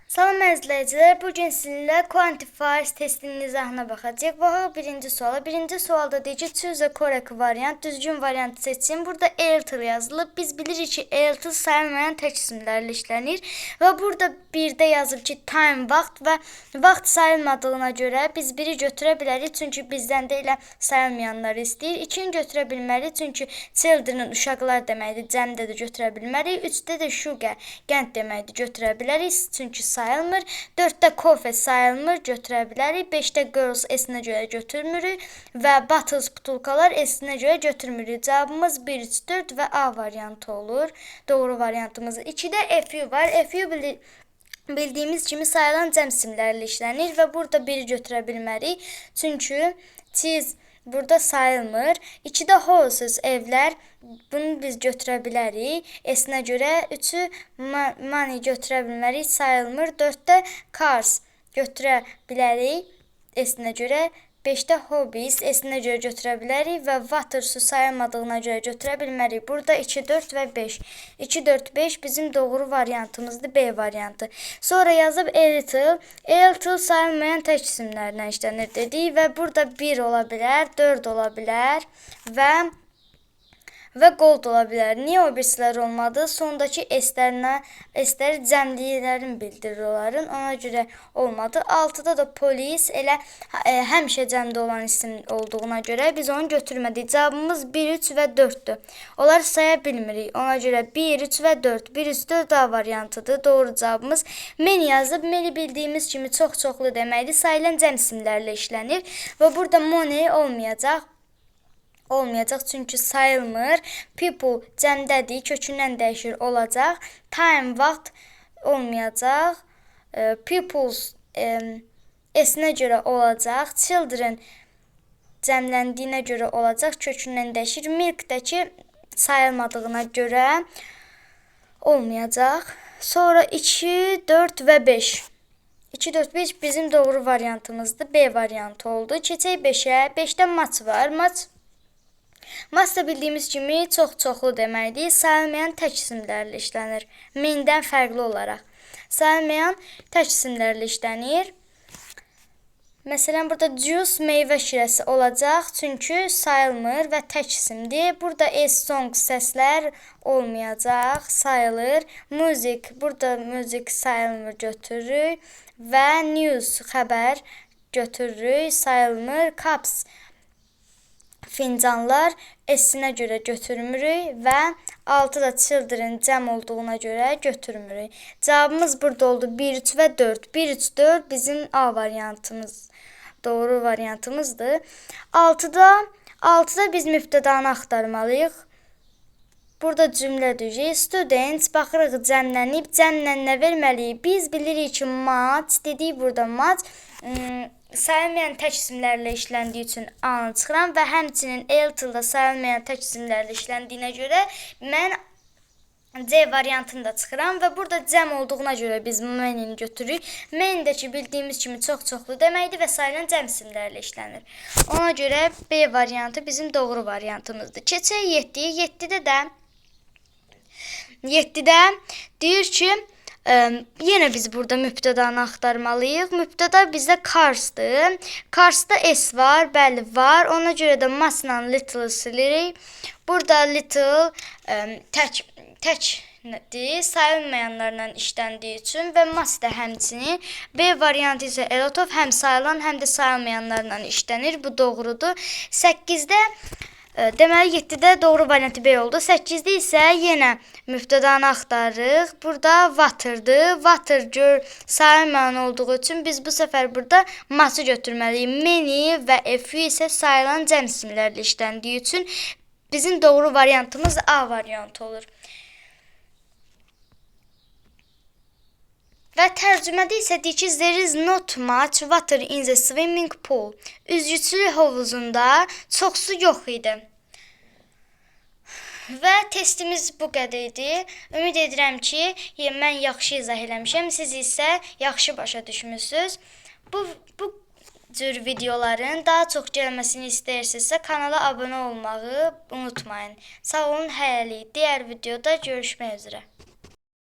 Salam izləyicilər, bugün sizinlə Quantifiers testinin izahına baxacağıq. Baxaq birinci suala. Birinci sualda deyir ki, choose a correct variant, düzgün variantı seçin. Burada Airtel yazılıb. Biz bilirik ki, Airtel sayılmayan tək isimlərlə işlənir. Və burada birdə yazıb ki, time vaxt və vaxt sayılmadığına görə biz biri götürə bilərik. Çünki bizdən də elə sayılmayanları istəyir. İkini götürə bilmərik. Çünki children uşaqlar deməkdir. Cəmdə də götürə bilmərik. Üçdə də sugar, qənd deməkdir. Götürə bilərik. Çünki sayılmır. 4-də coffee sayılmır, götürə bilərik. 5-də girls S-nə görə götürmürük və bottles butulkalar S-nə görə götürmürük. Cavabımız 1, 3, 4 və A variantı olur. Doğru variantımız. 2-də FU var. FU bildiyimiz kimi sayılan cəm simlərlə işlənir və burada 1-i götürə bilmərik. Çünki cheese burada sayılmır. 2-də houses, evlər. Bunu biz götürə bilərik. S-nə görə 3-ü money götürə bilmərik, sayılmır. 4-də cars götürə bilərik. S-nə görə 5-də hobbies, S-nə görə götürə bilərik və water su sayılmadığına görə götürə bilmərik. Burada 2, 4 və 5. 2, 4, 5 bizim doğru variantımızdır, B variantı. Sonra yazıb Airtel. Airtel sayılmayan tək isimlərlə işlənir dedik və burada 1 ola bilər, 4 ola bilər və gold ola bilər. Niyə o birisilər olmadı? Sondakı S-ləri cəmliklərin bildirir onların. Ona görə olmadı. 6-da da polis elə həmişə cəmdə olan isim olduğuna görə biz onu götürmədik. Cavabımız 1, 3 və 4-dür. Onları saya bilmirik. Ona görə 1, 3 və 4. 1, 3, 4 A variantıdır. Doğru cavabımız many yazıb. Many bildiyimiz kimi çox-çoxlu deməkdir. Sayılan cəm isimlərlə işlənir və burada money olmayacaq. Çünki sayılmır. People cəmdədir, kökündən dəyişir olacaq. Time vaxt olmayacaq. People's S-nə görə olacaq. Children cəmləndiyinə görə olacaq, kökündən dəyişir. Milkdəki sayılmadığına görə olmayacaq. Sonra 2, 4 və 5. 2, 4, 5 bizim doğru variantımızdır. B variantı oldu. Keçək 5-ə. 5-də match var. Match da bildiyimiz kimi çox-çoxlu deməkdir. Sayılmayan tək isimlərlə işlənir. Many-dən fərqli olaraq. Sayılmayan tək isimlərlə işlənir. Məsələn, burada juice meyvə şirəsi olacaq. Çünki sayılmır və tək isimdir. Burada song səslər olmayacaq. Sayılır. Music. Burada music sayılmır, götürürük. Və news xəbər götürürük. Sayılmır. Cups fincanlar S-nə görə götürmürük və 6-da children cəm olduğuna görə götürmürük. Cavabımız burada oldu 1, 3 və 4. 1, 3, 4 bizim A variantımız. Doğru variantımızdır. 6-da biz mübtədanı axtarmalıyıq. Burada cümlə deyəcək. Students baxırıq cəmlənib. Cəmlə nə verməliyik? Biz bilirik ki, match dedik burada match. Sayılmayan tək isimlərlə işləndiyi üçün A-nı çıxıram və həmçinin Airtel-da sayılmayan tək isimlərlə işləndiyinə görə mən C variantını da çıxıram və burada cəm olduğuna görə biz many-ni götürürük. Many-dəki bildiyimiz kimi çox-çoxlu deməkdir və sayılan cəm isimlərlə işlənir. Ona görə B variantı bizim doğru variantımızdır. Keçək 7-yə. 7-də deyir ki, yenə biz burada mübtədanı axtarmalıyıq. Mübtəda bizdə carsdır. Carsda S var, bəli var. Ona görə də mass-la little silirik. Burada little təkdir, sayılmayanlarla işləndiyi üçün və mass da həmçinin. B variantı isə a lot of həm sayılan, həm də sayılmayanlarla işlənir. Bu doğrudur. 8-də deməli 7-də doğru variantı B oldu. 8-də isə yenə mübtədanı axtarırıq. Burada water'dır. Water sayılmayan olduğu üçün biz bu səfər burada match-ı götürməliyik. Many və FU isə sayılan cəm isimlərlə işləndiyi üçün bizim doğru variantımız A variantı olur. Və tərcümədə isə deyir ki, there is not much water in the swimming pool. Üzgüçülük hovuzunda çox su yox idi. Və testimiz bu qədər idi. Ümid edirəm ki, mən yaxşı izah eləmişəm. Siz isə yaxşı başa düşmüsünüz. Bu cür videoların daha çox gəlməsini istəyirsinizsə kanala abunə olmağı unutmayın. Sağ olun, hələlik. Digər videoda görüşmək üzrə.